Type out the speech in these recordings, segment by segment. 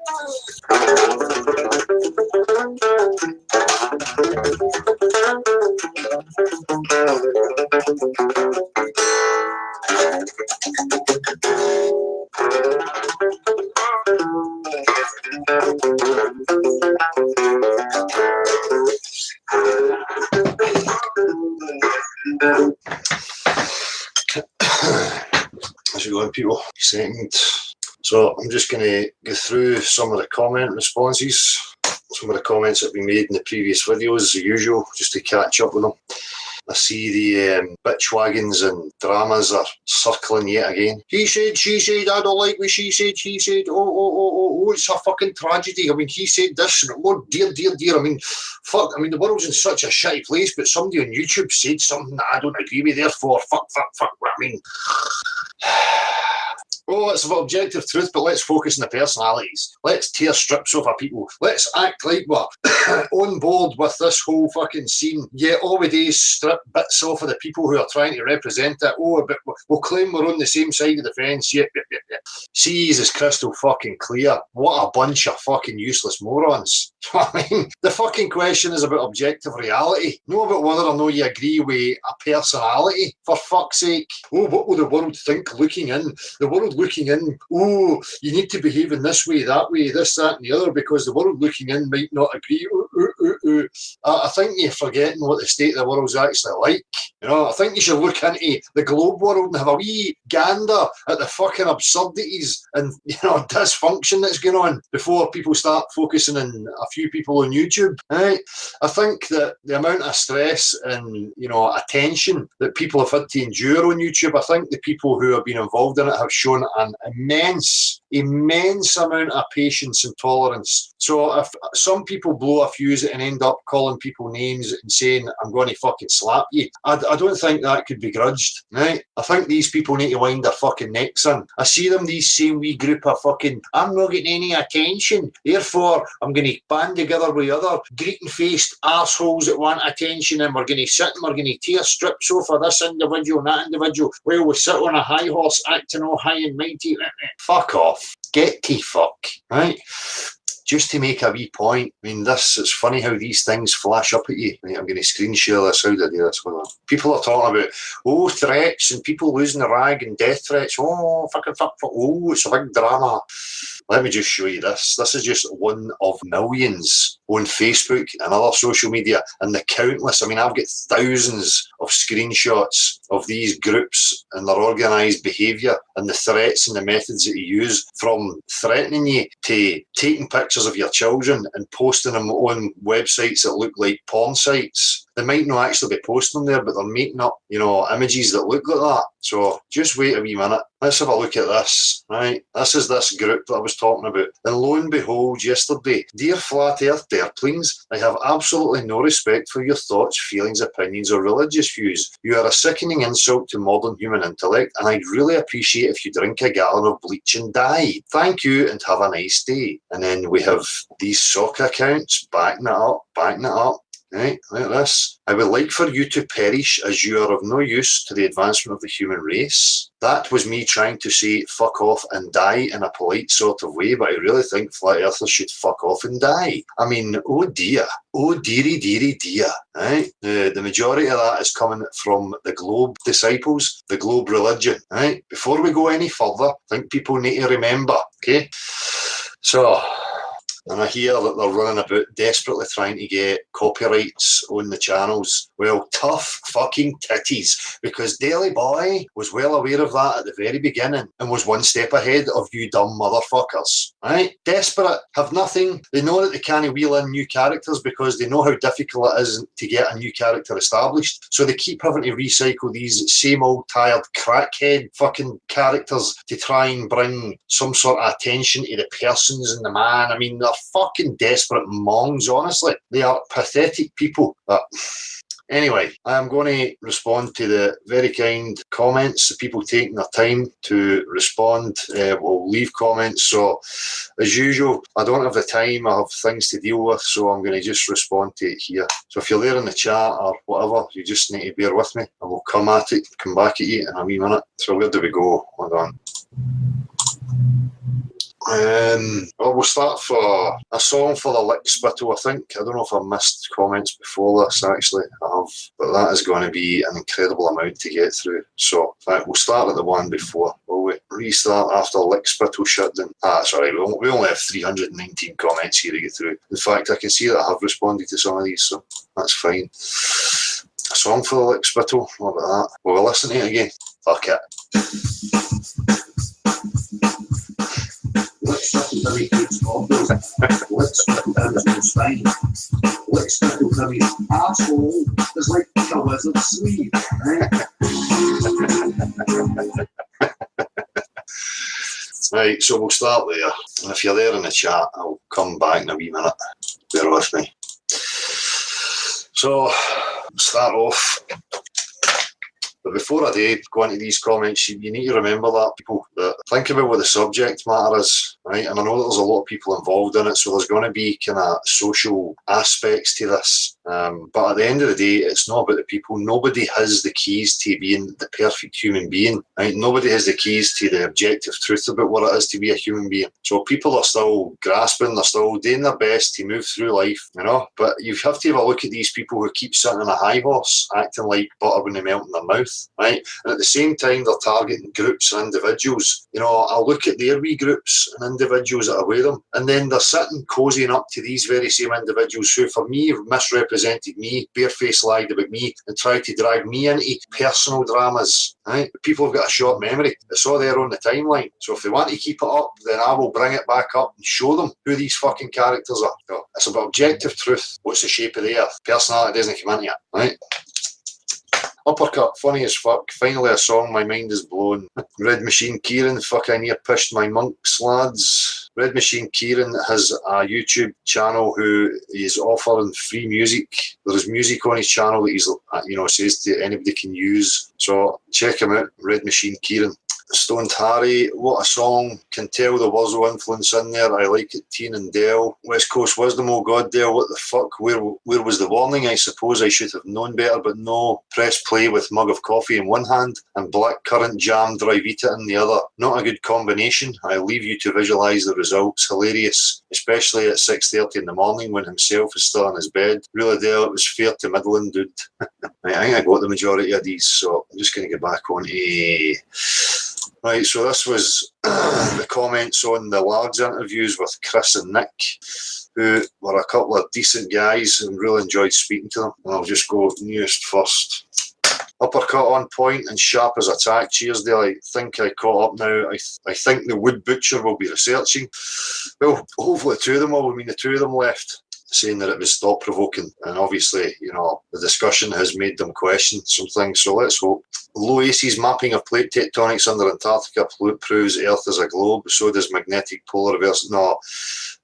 How's it going, people? Second. So I'm just going to go through some of the comment responses, some of the comments that have been made in the previous videos, as usual, just to catch up with them. I see the bitch wagons and dramas are circling yet again. He said, she said, I don't like what she said, oh, it's a fucking tragedy. I mean, he said this, and oh, dear. I mean, fuck, I mean, the world's in such a shitty place, but somebody on YouTube said something that I don't agree with, therefore, fuck, I mean... Oh, it's about objective truth, but let's focus on the personalities. Let's tear strips off of people. Let's act like we're on board with this whole fucking scene. Yet all we do is strip bits off of the people who are trying to represent it. Oh, but we'll claim we're on the same side of the fence. Yep. Seas is crystal fucking clear. What a bunch of fucking useless morons. I mean, the fucking question is about objective reality. Not about whether or not you agree with a personality, for fuck's sake. Oh, what will the world think looking in? The world looking in, oh, you need to behave in this way, that way, this, that and the other, because the world looking in might not agree. I think you're forgetting what the state of the world's actually like. You know, I think you should look into the globe world and have a wee gander at the fucking absurdities and, you know, dysfunction that's going on before people start focusing on a few people on YouTube. Right? I think that the amount of stress and, you know, attention that people have had to endure on YouTube, I think the people who have been involved in it have shown an immense amount of patience and tolerance. So if some people blow a fuse and end up calling people names and saying, I'm going to fucking slap you, I don't think that could be grudged, right? I think these people need to wind their fucking necks in. I see them, these same wee group of fucking, I'm not getting any attention, therefore I'm going to band together with other greeting-faced arseholes that want attention, and we're going to sit and we're going to tear strips off of this individual and that individual while we sit on a high horse acting all high and mighty. Fuck off. Get to fuck, right? Just to make a wee point, I mean, it's funny how these things flash up at you. Right, I'm going to screen share this. How did I do this? People are talking about, threats and people losing the rag and death threats. Oh, fuck. Oh, it's a big drama. Let me just show you this. This is just one of millions on Facebook and other social media, and the countless. I mean, I've got thousands of screenshots of these groups and their organised behaviour and the threats and the methods that you use, from threatening you to taking pictures of your children and posting them on websites that look like porn sites. They might not actually be posting them there, but they're making up, you know, images that look like that. So just wait a wee minute. Let's have a look at this, right? This is this group that I was talking about. And lo and behold, yesterday, dear Flat Earth Derplings, I have absolutely no respect for your thoughts, feelings, opinions, or religious views. You are a sickening insult to modern human intellect, and I'd really appreciate if you drink a gallon of bleach and die. Thank you, and have a nice day. And then we have these sock accounts backing it up. Right, like this. I would like for you to perish, as you are of no use to the advancement of the human race. That was me trying to say fuck off and die in a polite sort of way, but I really think flat earthers should fuck off and die. I mean, oh dear. Oh dearie. Right? The majority of that is coming from the Globe disciples, the Globe religion. Right? Before we go any further, I think people need to remember, okay? So... and I hear that they're running about desperately trying to get copyrights on the channels. Well, tough fucking titties, because Daily Boy was well aware of that at the very beginning and was one step ahead of you dumb motherfuckers. Right? Desperate, have nothing. They know that they can't wheel in new characters because they know how difficult it is to get a new character established. So they keep having to recycle these same old tired crackhead fucking characters to try and bring some sort of attention to the persons and the man. I mean, they're fucking desperate mongs, honestly. They are pathetic people. But anyway, I'm going to respond to the very kind comments, the people taking their time to respond. Will leave comments. So, as usual, I don't have the time. I have things to deal with, so I'm going to just respond to it here. So if you're there in the chat or whatever, you just need to bear with me. I will come back at you in a wee minute. So where do we go? Hold on. Well, we'll start for a song for the lick spittle, I think. I don't know if I missed comments before this, actually. I have, but that is going to be an incredible amount to get through. So, in fact, we'll start at the one before. Will we restart after lick spittle shutdown? Sorry, we only have 319 comments here to get through. In fact, I can see that I have responded to some of these, so that's fine. A song for the lick spittle, what about that? We'll listen to it again. Fuck it. Lick spittle Billy keeps goggles. Lick spittle Billy's no spine. Lick spittle Billy's asshole is like a wizard's sleeve, right? Right, so we'll start there. And if you're there in the chat, I'll come back in a wee minute. Bear with me. So, start off. But before I do go into these comments, you need to remember that, people, that think about what the subject matter is, right? And I know there's a lot of people involved in it, so there's going to be kind of social aspects to this. But at the end of the day, it's not about the people. Nobody has the keys to being the perfect human being, right? Nobody has the keys to the objective truth about what it is to be a human being. So people are still grasping, they're still doing their best to move through life, you know? But you have to have a look at these people who keep sitting on a high horse, acting like butter when they melt in their mouth. Right? And at the same time, they're targeting groups and individuals. You know, I'll look at their wee groups and individuals that are with them, and then they're sitting cozying up to these very same individuals who, for me, have misrepresented me, barefaced lied about me, and tried to drag me into personal dramas. Right? People have got a short memory. It's all there on the timeline. So if they want to keep it up, then I will bring it back up and show them who these fucking characters are. So it's about objective truth. What's the shape of the earth? Personality doesn't come into it. Right? Uppercut, funny as fuck. Finally a song, my mind is blown. Red Machine Kieran, fuck, I near pished my monks, lads. Red Machine Kieran has a YouTube channel who is offering free music. There's music on his channel that he's, says to anybody can use. So check him out, Red Machine Kieran. Stoned Harry, what a song. Can tell the Wurzel influence in there. I like it. Teen and Dell. West Coast Wisdom, oh God, Dell, what the fuck? Where was the warning? I suppose I should have known better, but no. Press play with mug of coffee in one hand and blackcurrant jam dry Vita in the other. Not a good combination. I leave you to visualise the results. Hilarious, especially at 6:30 in the morning when himself is still in his bed. Really, Dell, it was fair to middling, dude. I think I got the majority of these, so I'm just going to get back on a... Right, so this was the comments on the Largs interviews with Chris and Nick, who were a couple of decent guys and really enjoyed speaking to them. And I'll just go newest first. Uppercut on point and sharp as attack. Cheers, Dale. I think I caught up now. I think the Wood Butcher will be researching. Well, hopefully two of them will. I mean, the two of them left, saying that it was thought-provoking. And obviously, the discussion has made them question some things, so let's hope. Low AC's mapping of plate tectonics under Antarctica proves Earth is a globe, so does magnetic polar reverse. No,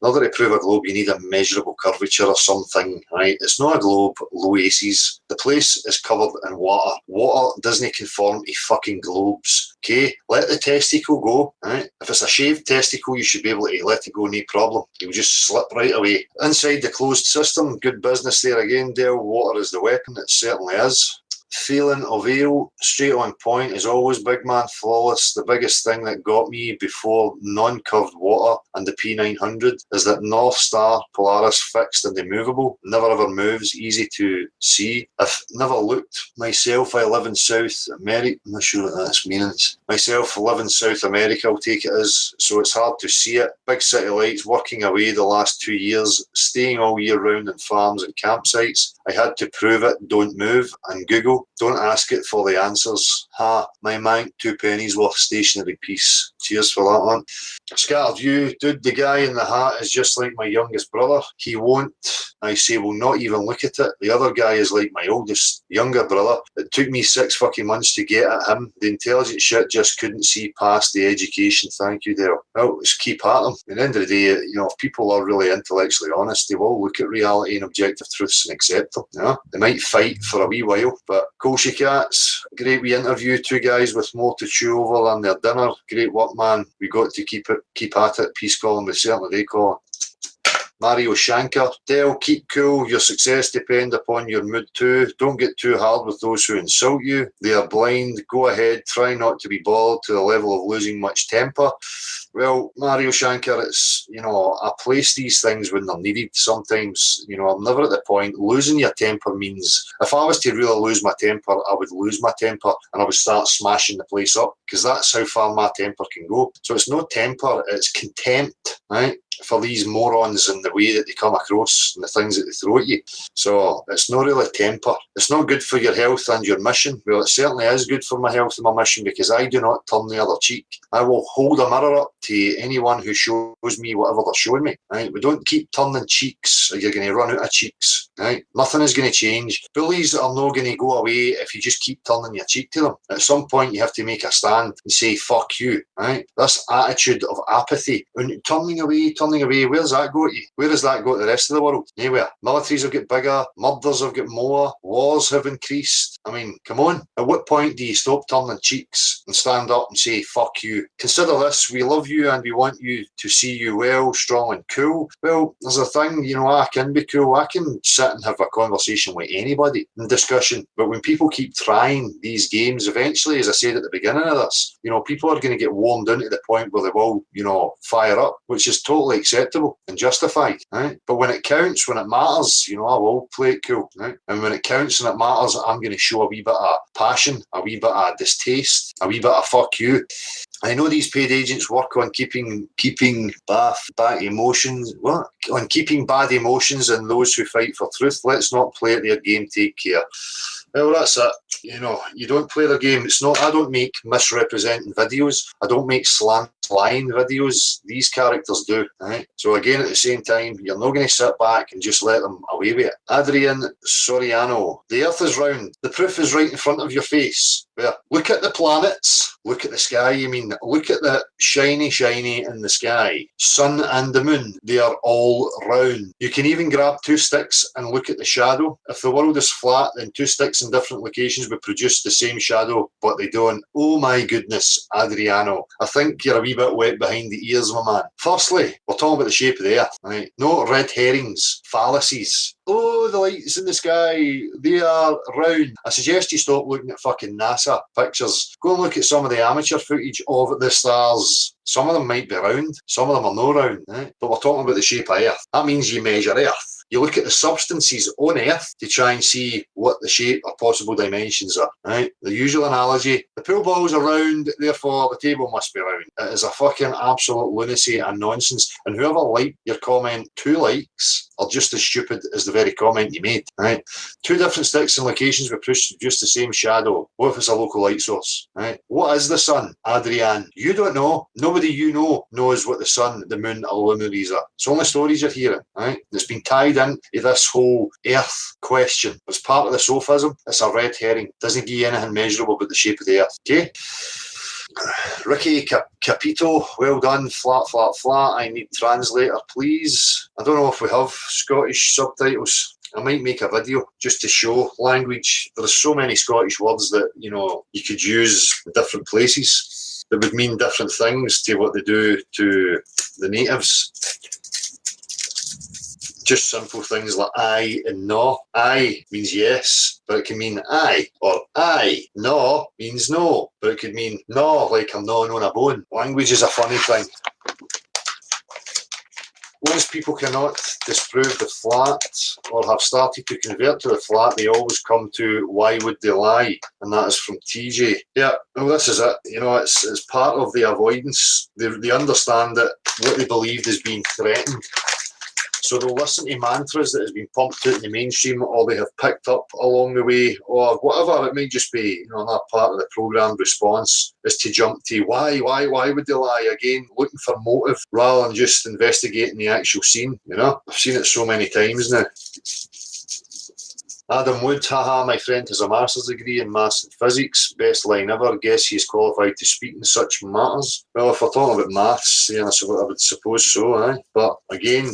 in order to prove a globe, you need a measurable curvature or something, right? It's not a globe, low AC's. The place is covered in water. Water doesn't conform to fucking globes, okay? Let the testicle go, right? If it's a shaved testicle, you should be able to let it go, no problem. You'll just slip right away. Inside the closed system, good business there again, Dale. Water is the weapon, it certainly is. Feeling of ale, straight on point, is always big man, flawless. The biggest thing that got me before non-curved water and the P900 is that North Star, Polaris, fixed and immovable, never ever moves, easy to see. I've never looked myself. I live in South America. I'm not sure what that's means. Myself, I live in South America, I'll take it as, so it's hard to see it. Big city lights, working away the last 2 years, staying all year round in farms and campsites. I had to prove it, don't move, and Google. Don't ask it for the answers. Ha, my mind, 2 pennies worth stationary piece. Cheers for that one. Scattered View, dude, the guy in the hat is just like my youngest brother. He won't, I say, will not even look at it. The other guy is like my oldest, younger brother. It took me 6 fucking months to get at him. The intelligent shit just couldn't see past the education. Thank you, Dale. Well, let's keep at them. At the end of the day, if people are really intellectually honest, they will look at reality and objective truths and accept them. They might fight for a wee while, but Colshy Cats, great wee interview. 2 guys with more to chew over than their dinner. Great work, man. We got to keep at it. Peace, Colin. We certainly do, Colin. Mario Shankar. Dell, keep cool. Your success depends upon your mood too. Don't get too hard with those who insult you. They are blind. Go ahead. Try not to be bothered to the level of losing much temper. Well, Mario Shankar, it's, I place these things when they're needed sometimes. I'm never at the point. Losing your temper means, if I was to really lose my temper, I would lose my temper and I would start smashing the place up, because that's how far my temper can go. So it's no temper, it's contempt, right, for these morons and the way that they come across and the things that they throw at you. So it's not really temper. It's not good for your health and your mission. Well, it certainly is good for my health and my mission, because I do not turn the other cheek. I will hold a mirror up to anyone who shows me whatever they're showing me. Right? We don't keep turning cheeks, or you're going to run out of cheeks. Right? Nothing is going to change. Bullies are not going to go away if you just keep turning your cheek to them. At some point, you have to make a stand and say, fuck you. Right? This attitude of apathy, and turning away, where's that got you? Where does that go to the rest of the world? Anywhere. Militaries have got bigger, murders have got more, wars have increased. I mean, come on. At what point do you stop turning cheeks and stand up and say, fuck you? Consider this, we love you and we want you to see you well, strong and cool. Well, there's a thing, I can be cool. I can sit and have a conversation with anybody in discussion. But when people keep trying these games, eventually, as I said at the beginning of this, people are going to get worn down to the point where they will, fire up, which is totally acceptable and justified, right? But when it counts, when it matters, I will play it cool, right? And when it counts and it matters, I'm going to show a wee bit of passion, a wee bit of distaste, a wee bit of fuck you. I know these paid agents work on keeping bad emotions. What? On keeping bad emotions in those who fight for truth. Let's not play at their game. Take care. Well, that's it. You don't play their game. It's not. I don't make misrepresenting videos. I don't make lying videos. These characters do. Right? So again, at the same time, you're not going to sit back and just let them away with it. Adrian Soriano. The Earth is round. The proof is right in front of your face. Where? Look at the planets. Look at the sky. Look at the shiny in the sky. Sun and the moon. They are all round. You can even grab two sticks and look at the shadow. If the world is flat, then two sticks in different locations would produce the same shadow, but they don't. Oh my goodness, Adriano. I think you're a wee bit wet behind the ears, my man. Firstly, we're talking about the shape of the Earth, right? No red herrings, fallacies. Oh, the lights in the sky, they are round. I suggest you stop looking at fucking NASA pictures. Go and look at some of the amateur footage of the stars. Some of them might be round, some of them are no round, right? But we're talking about the shape of Earth. That means you measure Earth. You look at the substances on Earth to try and see what the shape or possible dimensions are, right? The usual analogy, the pool balls are round, therefore the table must be round. It is a fucking absolute lunacy and nonsense. And whoever liked your comment 2 likes are just as stupid as the very comment you made, right? 2 different sticks and locations will produce the same shadow. What if it's a local light source, right? What is the sun, Adrian? You don't know. Nobody you know knows what the sun, the moon, or luminaries are. It's only stories you're hearing, right? It's been tied into this whole Earth question. It's part of the sophism. It's a red herring. It doesn't give you anything measurable but the shape of the Earth, okay? Ricky Capito, well done. Flat. I need translator, please. I don't know if we have Scottish subtitles. I might make a video just to show language. There's so many Scottish words that, you could use in different places that would mean different things to what they do to the natives. Just simple things like aye and no. Aye means yes, but it can mean aye. Or aye. No means no, but it could mean no, like I'm gnawing on a bone. Language is a funny thing. Once people cannot disprove the flat or have started to convert to the flat, they always come to why would they lie? And that is from TJ. Yeah, well, this is it. It's part of the avoidance. They understand that what they believed is being threatened. So they'll listen to mantras that has been pumped out in the mainstream, or they have picked up along the way, or whatever. It might just be, another part of the programmed response is to jump to why would they lie? Again, looking for motive rather than just investigating the actual scene. I've seen it so many times now. Adam Wood, haha, my friend has a master's degree in maths and physics. Best line ever. Guess he is qualified to speak in such matters. Well, if we're talking about maths, then I would suppose so, But again,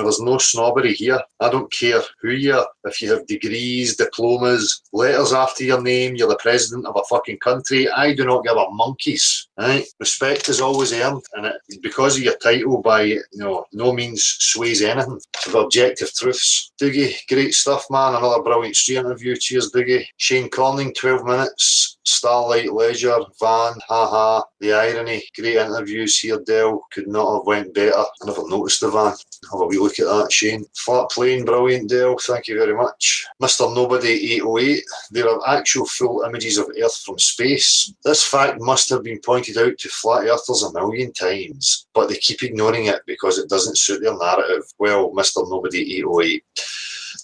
there's no snobbery here. I don't care who you are. If you have degrees, diplomas, letters after your name, you're the president of a fucking country, I do not give a monkey's. Right? Respect is always earned, and because of your title by no means sways anything. With objective truths. Doogie, great stuff, man. Another brilliant street interview. Cheers, Doogie. Shane Corning, 12 minutes. Starlight Leisure, Van, haha. The irony, great interviews here, Dell. Could not have went better. I never noticed the Van. Have a wee look at that, Shane. Flat plane, brilliant, Dell. Thank you very much. Mr. Nobody 808. There are actual full images of Earth from space. This fact must have been pointed out to flat earthers a million times, but they keep ignoring it because it doesn't suit their narrative. Well, Mr. Nobody 808.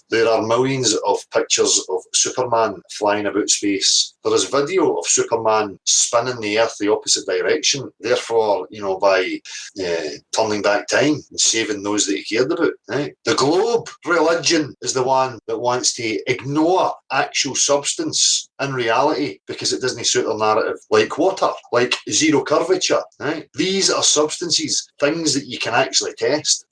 There are millions of pictures of Superman flying about space. There is video of Superman spinning the Earth the opposite direction. Therefore, by turning back time and saving those that he cared about. Right? The globe religion is the one that wants to ignore actual substance in reality because it doesn't suit their narrative. Like water, like zero curvature. Right? These are substances, things that you can actually test.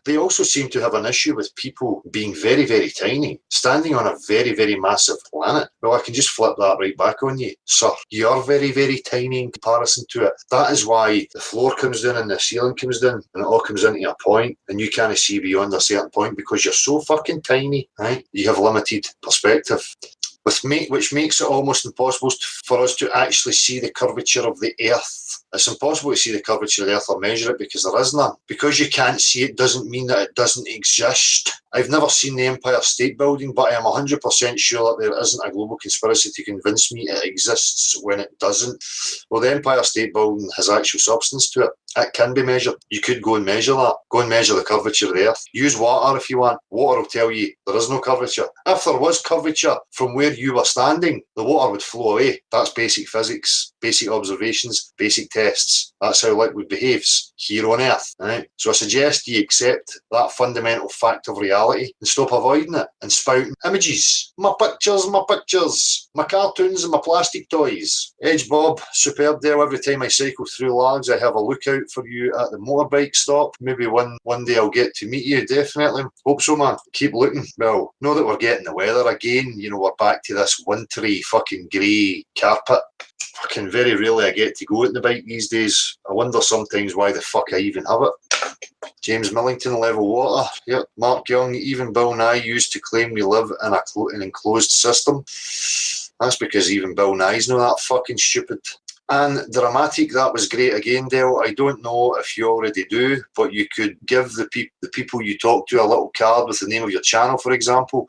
They also seem to have an issue with people being very, very tiny, standing on a very, very massive planet. Well, I can just flip that right back on you. Sir, you're very, very tiny in comparison to it. That is why the floor comes down and the ceiling comes down and it all comes into a point and you can't see beyond a certain point because you're so fucking tiny, right? You have limited perspective. Which makes it almost impossible for us to actually see the curvature of the Earth. It's impossible to see the curvature of the Earth or measure it because there is none. Because you can't see it doesn't mean that it doesn't exist. I've never seen the Empire State Building, but I am 100% sure that there isn't a global conspiracy to convince me it exists when it doesn't. Well, the Empire State Building has actual substance to it. It can be measured. You could go and measure that. Go and measure the curvature of the Earth. Use water if you want. Water will tell you there is no curvature. If there was curvature from where you were standing, the water would flow away. That's basic physics, basic observations, basic tests. That's how liquid behaves here on Earth. Right? So I suggest you accept that fundamental fact of reality and stop avoiding it and spouting images. My pictures, my cartoons and my plastic toys. Edge Bob, superb Dell. Every time I cycle through Largs, I have a lookout for you at the motorbike stop. Maybe one day I'll get to meet you, definitely. Hope so, man. Keep looking. Well, know that we're getting the weather again. We're back to this wintry fucking grey carpet. Fucking very rarely I get to go out on the bike these days. I wonder sometimes why the fuck I even have it. James Millington, level water. Yep. Mark Young, even Bill Nye used to claim we live in an enclosed system. That's because even Bill Nye's not that fucking stupid. And dramatic, that was great again, Dale. I don't know if you already do, but you could give the people you talk to a little card with the name of your channel, for example.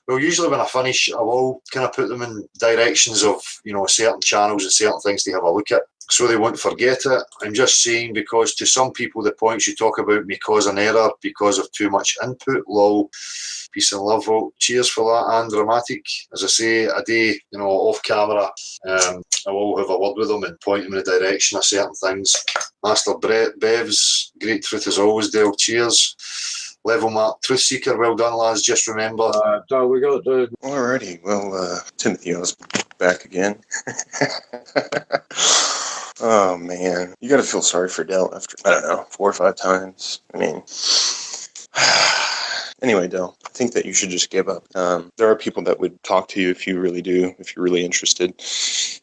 Well, usually when I finish, I will kind of put them in directions of, certain channels and certain things to have a look at, so they won't forget it. I'm just saying because to some people, the points you talk about may cause an error because of too much input. Lol. Peace and love, vote. Cheers for that, and dramatic. As I say, a day, off camera, I will have a word with them and point them in the direction of certain things. Master Brett Bevs, great truth as always, Dale. Cheers. Level Mark, Truth Seeker, well done, lads. Just remember. We got the. Alrighty, well, Timothy, I was back again. Oh man, you gotta feel sorry for Dell after, 4 or 5 times. I mean. Anyway, Del, I think that you should just give up. There are people that would talk to you if you're really interested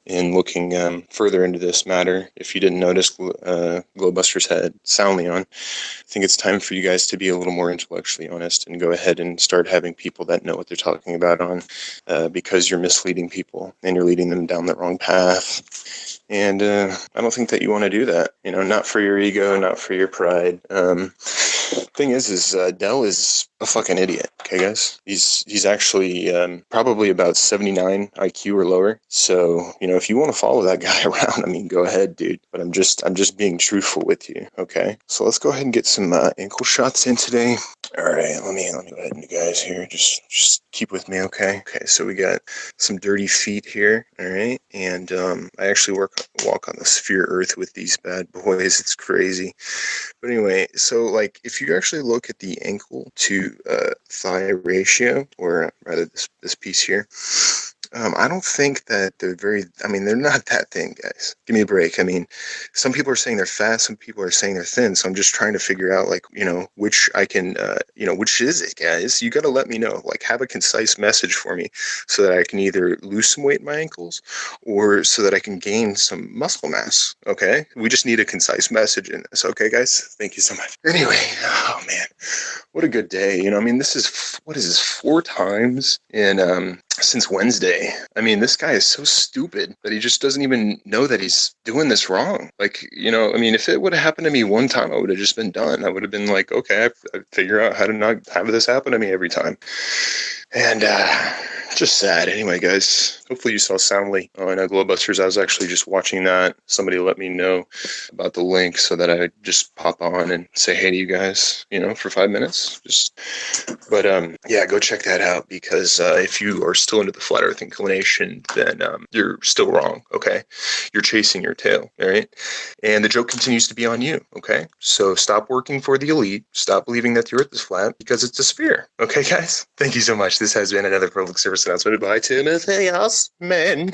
in looking further into this matter. If you didn't notice, Glowbusters had Soundly on. I think it's time for you guys to be a little more intellectually honest and go ahead and start having people that know what they're talking about on, because you're misleading people and you're leading them down the wrong path. And I don't think that you want to do that. Not for your ego, not for your pride. Thing is Dell is a fucking idiot. Okay, guys, he's actually probably about 79 IQ or lower. So if you want to follow that guy around, I mean, go ahead, dude. But I'm just being truthful with you. Okay, so let's go ahead and get some ankle shots in today. All right, let me go ahead and you guys here just keep with me, okay? Okay, so we got some dirty feet here. All right, and I actually walk on the sphere Earth with these bad boys. It's crazy. But anyway, so if you actually look at the ankle to thigh ratio, or rather this piece here, I don't think that they're they're not that thin, guys. Give me a break. I mean, some people are saying they're fat, some people are saying they're thin. So I'm just trying to figure out, like, which I can, which is it, guys? You got to let me know. Like, have a concise message for me so that I can either lose some weight in my ankles or so that I can gain some muscle mass. Okay? We just need a concise message in this. Okay, guys? Thank you so much. Anyway, oh man, what a good day. This is, what is this, 4 times since Wednesday. I mean, this guy is so stupid that he just doesn't even know that he's doing this wrong. Like, if it would have happened to me one time, I would have just been done. I would have been like, okay, I figure out how to not have this happen to me every time. And just sad. Anyway, guys, hopefully you saw Soundly on Glowbusters. I was actually just watching that. Somebody let me know about the link so that I just pop on and say hey to you guys, for 5 minutes. But yeah, go check that out, because if you are still into the flat earth inclination, then you're still wrong, okay? You're chasing your tail, all right? And the joke continues to be on you, okay? So stop working for the elite. Stop believing that the earth is flat, because it's a sphere. Okay, guys? Thank you so much. This has been another public service announcement by Timothy Osman.